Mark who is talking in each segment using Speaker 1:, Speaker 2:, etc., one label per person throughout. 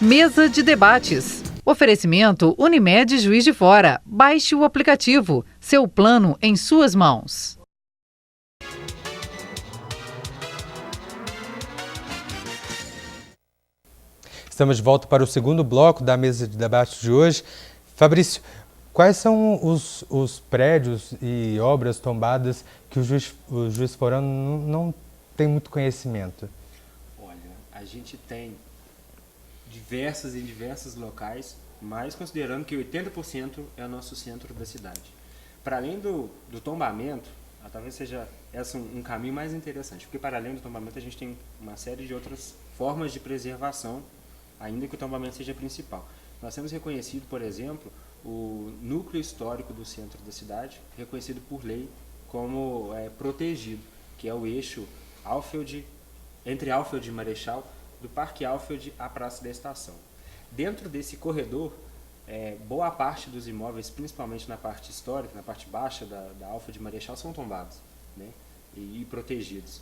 Speaker 1: Mesa de debates. Oferecimento Unimed Juiz de Fora. Baixe o aplicativo. Seu plano em suas mãos.
Speaker 2: Estamos de volta para o segundo bloco da mesa de debates de hoje. Fabrício, quais são os prédios e obras tombadas que o juiz forano não tem muito conhecimento?
Speaker 3: Olha, a gente tem diversos locais, mas considerando que 80% é o nosso centro da cidade. Para além do tombamento, talvez seja esse um caminho mais interessante, porque para além do tombamento a gente tem uma série de outras formas de preservação, ainda que o tombamento seja principal. Nós temos reconhecido, por exemplo, o núcleo histórico do centro da cidade, reconhecido por lei como protegido, que é o eixo entre Alfield e Marechal, do Parque Alfield à Praça da Estação. Dentro desse corredor, boa parte dos imóveis, principalmente na parte histórica, na parte baixa da Alfield e Marechal, são tombados, né, e protegidos.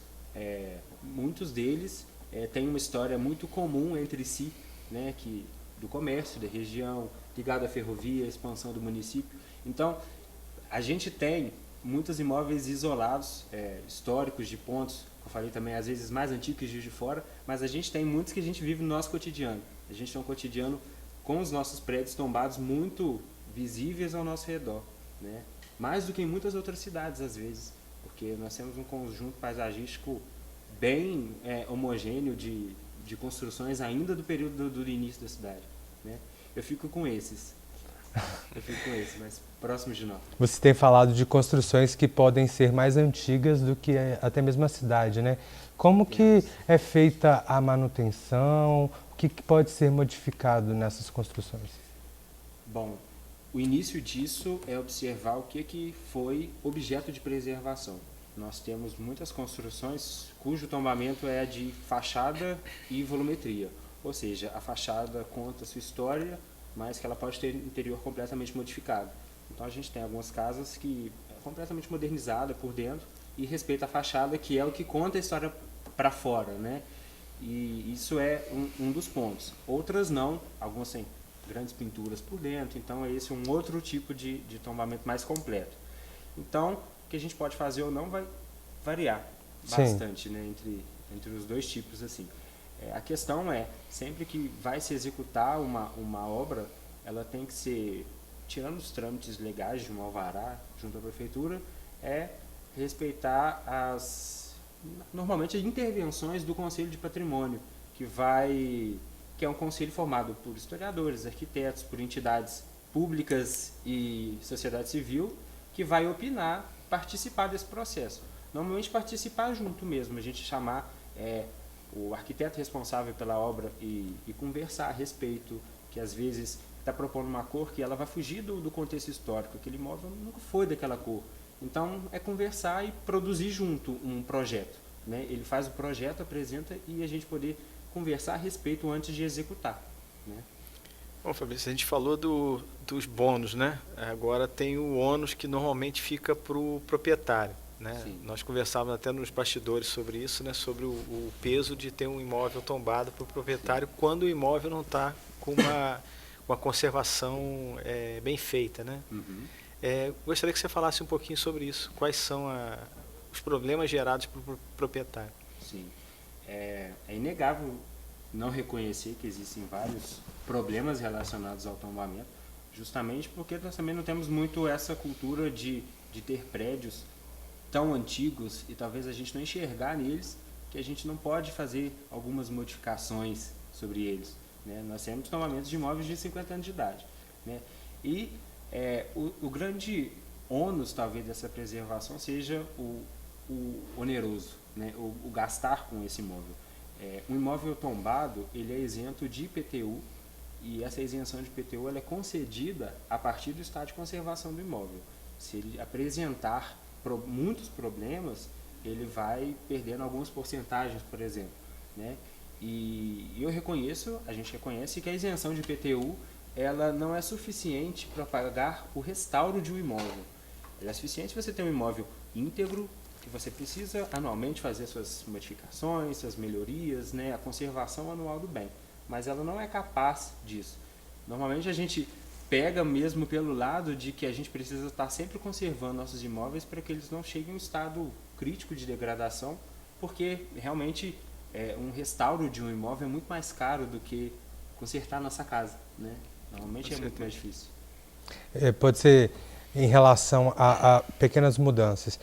Speaker 3: Muitos deles têm uma história muito comum entre si, né, do comércio, da região, ligado à ferrovia, à expansão do município. Então, a gente tem muitos imóveis isolados, históricos, de pontos, eu falei também, às vezes mais antigos que Juiz de Fora, mas a gente tem muitos que a gente vive no nosso cotidiano. A gente tem um cotidiano com os nossos prédios tombados muito visíveis ao nosso redor, né? Mais do que em muitas outras cidades, às vezes, porque nós temos um conjunto paisagístico bem homogêneo de construções ainda do período do início da cidade, né? Eu fico com esses, mas próximos de nós.
Speaker 2: Você tem falado de construções que podem ser mais antigas do que até mesmo a cidade, né? Como que é feita a manutenção? O que pode ser modificado nessas construções?
Speaker 3: Bom, o início disso é observar o que foi objeto de preservação. Nós temos muitas construções cujo tombamento é de fachada e volumetria, ou seja, a fachada conta a sua história, mas que ela pode ter interior completamente modificado. Então a gente tem algumas casas que é completamente modernizada por dentro e respeita a fachada, que é o que conta a história para fora, né? E isso é um dos pontos. Outras não, algumas têm grandes pinturas por dentro, então esse é um outro tipo de tombamento mais completo. Então, o que a gente pode fazer ou não vai variar bastante, né, entre os dois tipos, assim. A questão é, sempre que vai se executar uma obra, ela tem que ser, tirando os trâmites legais de um alvará junto à prefeitura, respeitar normalmente as intervenções do Conselho de Patrimônio, que é um conselho formado por historiadores, arquitetos, por entidades públicas e sociedade civil, que vai opinar, participar desse processo. Normalmente participar junto mesmo, a gente chamar o arquiteto responsável pela obra e conversar a respeito, que às vezes está propondo uma cor que ela vai fugir do contexto histórico, aquele imóvel nunca foi daquela cor. Então, conversar e produzir junto um projeto, né? Ele faz o projeto, apresenta e a gente poder conversar a respeito antes de executar, né?
Speaker 4: Bom, Fabrício, a gente falou dos bônus, né? Agora tem o ônus que normalmente fica para o proprietário, né?
Speaker 3: Sim.
Speaker 4: Nós conversávamos até nos bastidores sobre isso, né? Sobre o peso de ter um imóvel tombado para o proprietário. Sim. Quando o imóvel não está com uma conservação bem feita, né?
Speaker 3: Uhum.
Speaker 4: Gostaria que você falasse um pouquinho sobre isso. Quais são os problemas gerados para o proprietário?
Speaker 3: Sim. É inegável não reconhecer que existem vários problemas relacionados ao tombamento, justamente porque nós também não temos muito essa cultura de ter prédios tão antigos e talvez a gente não enxergar neles que a gente não pode fazer algumas modificações sobre eles, né? Nós temos tombamentos de imóveis de 50 anos de idade, né? E o grande ônus, talvez, dessa preservação seja o oneroso, né? O gastar com esse imóvel. Um imóvel tombado, ele é isento de IPTU, e essa isenção de IPTU ela é concedida a partir do estado de conservação do imóvel. Se ele apresentar muitos problemas, ele vai perdendo algumas porcentagens, por exemplo, né? E a gente reconhece que a isenção de IPTU ela não é suficiente para pagar o restauro de um imóvel. Ela é suficiente você ter um imóvel íntegro, que você precisa anualmente fazer suas modificações, suas melhorias, né, a conservação anual do bem. mas ela não é capaz disso. Normalmente a gente pega mesmo pelo lado de que a gente precisa estar sempre conservando nossos imóveis para que eles não cheguem em um estado crítico de degradação, porque realmente um restauro de um imóvel é muito mais caro do que consertar a nossa casa, né? Normalmente é muito mais difícil.
Speaker 2: Pode ser em relação a pequenas mudanças.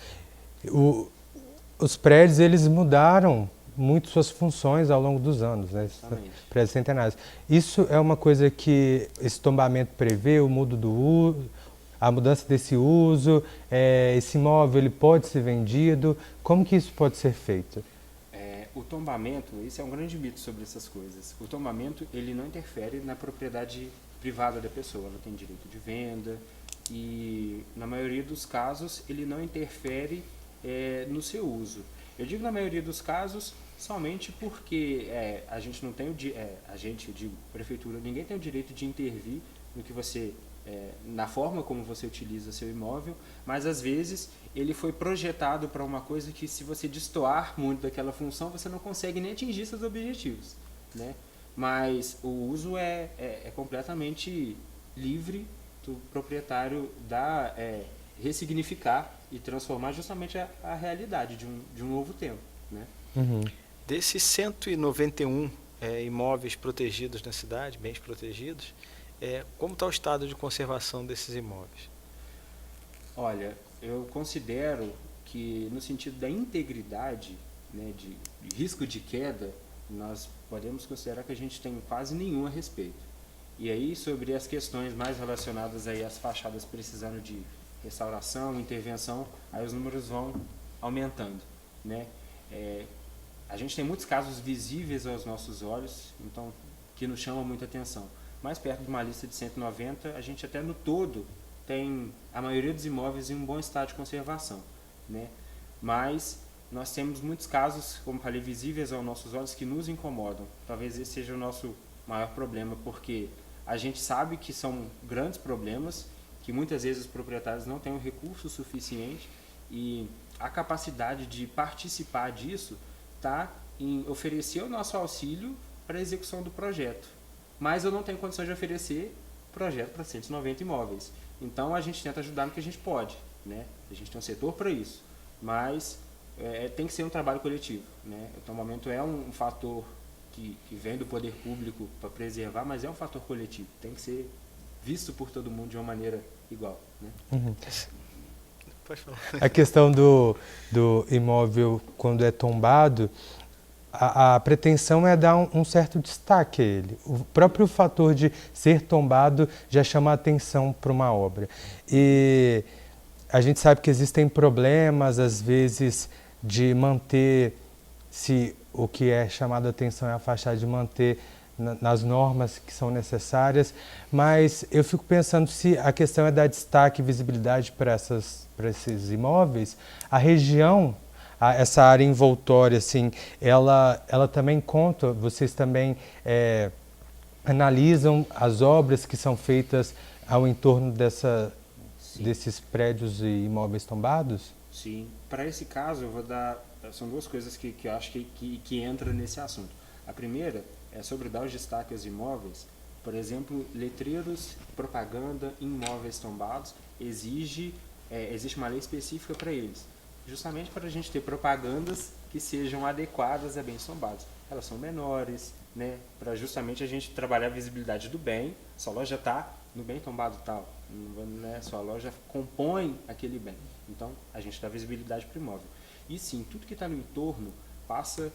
Speaker 2: Os prédios, eles mudaram muito suas funções ao longo dos anos, né? Prédios centenários. Isso é uma coisa que esse tombamento prevê, o mudo do uso, a mudança desse uso, esse imóvel ele pode ser vendido, como que isso pode ser feito?
Speaker 3: O tombamento, isso é um grande mito sobre essas coisas. O tombamento, ele não interfere na propriedade privada da pessoa, ela tem direito de venda e, na maioria dos casos, ele não interfere no seu uso. Eu digo na maioria dos casos somente porque a gente não tem eu digo prefeitura, ninguém tem o direito de intervir no que você na forma como você utiliza seu imóvel, mas às vezes ele foi projetado para uma coisa que, se você destoar muito daquela função, você não consegue nem atingir seus objetivos, né? Mas o uso é completamente livre do proprietário ressignificar e transformar justamente a realidade de um novo tempo, né?
Speaker 2: Uhum.
Speaker 4: Desses 191 imóveis protegidos na cidade, bens protegidos, como está o estado de conservação desses imóveis?
Speaker 3: Olha, eu considero que, no sentido da integridade, né, de risco de queda, nós podemos considerar que a gente tem quase nenhum a respeito. E aí, sobre as questões mais relacionadas aí às fachadas precisando de restauração, intervenção, aí os números vão aumentando, né? A gente tem muitos casos visíveis aos nossos olhos, então, que nos chamam muita atenção. Mais perto de uma lista de 190, a gente até no todo tem a maioria dos imóveis em um bom estado de conservação, né? Mas nós temos muitos casos, como falei, visíveis aos nossos olhos que nos incomodam. Talvez esse seja o nosso maior problema, porque a gente sabe que são grandes problemas, que muitas vezes os proprietários não têm o recurso suficiente e a capacidade de participar disso está em oferecer o nosso auxílio para a execução do projeto. Mas eu não tenho condições de oferecer projeto para 190 imóveis. Então a gente tenta ajudar no que a gente pode, né? A gente tem um setor para isso, mas tem que ser um trabalho coletivo, né? O tombamento é um fator que vem do poder público para preservar, mas é um fator coletivo, tem que ser visto por todo mundo de uma maneira igual, né?
Speaker 2: Uhum.
Speaker 4: Pode falar.
Speaker 2: A questão do imóvel, quando é tombado, a pretensão é dar um certo destaque a ele. O próprio fator de ser tombado já chama a atenção para uma obra. E a gente sabe que existem problemas, às vezes, de manter, se o que é chamado a atenção é a fachada, de manter nas normas que são necessárias, mas eu fico pensando se a questão é dar destaque e visibilidade para esses imóveis, a região, essa área envoltória, assim, ela também conta, vocês também analisam as obras que são feitas ao entorno desses prédios e imóveis tombados?
Speaker 3: Sim. Para esse caso, eu vou dar... São duas coisas que eu acho que entram nesse assunto. A primeira é sobre dar os destaque aos imóveis. Por exemplo, letreiros, propaganda em imóveis tombados, existe uma lei específica para eles. Justamente para a gente ter propagandas que sejam adequadas a bens tombados. Elas são menores, né? Para justamente a gente trabalhar a visibilidade do bem. Sua loja está no bem tombado tal, né? Sua loja compõe aquele bem. Então, a gente dá visibilidade para o imóvel. E sim, tudo que está no entorno passa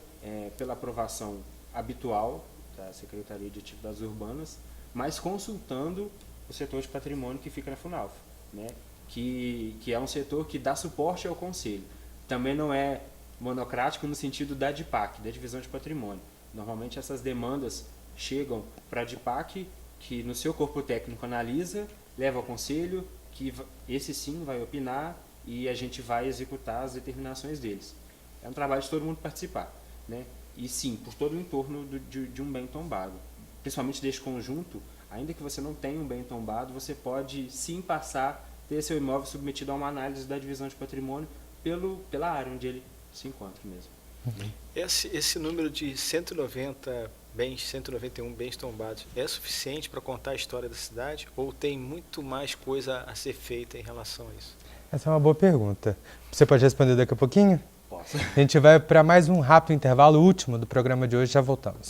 Speaker 3: pela aprovação habitual da Secretaria de Atividades Urbanas, mas consultando o setor de patrimônio que fica na FUNALF, né? Que é um setor que dá suporte ao Conselho. Também não é monocrático no sentido da DIPAC, da Divisão de Patrimônio. Normalmente essas demandas chegam para a DIPAC, que no seu corpo técnico analisa, leva ao Conselho, que esse sim vai opinar e a gente vai executar as determinações deles. É um trabalho de todo mundo participar, né? E sim, por todo o entorno de um bem tombado. Principalmente deste conjunto, ainda que você não tenha um bem tombado, você pode sim passar, ter seu imóvel submetido a uma análise da divisão de patrimônio pela área onde ele se encontra mesmo.
Speaker 4: Esse número de 190 191 bens tombados, é suficiente para contar a história da cidade ou tem muito mais coisa a ser feita em relação a isso?
Speaker 2: Essa é uma boa pergunta. Você pode responder daqui a pouquinho?
Speaker 3: Posso.
Speaker 2: A gente vai para mais um rápido intervalo último do programa de hoje, já voltamos.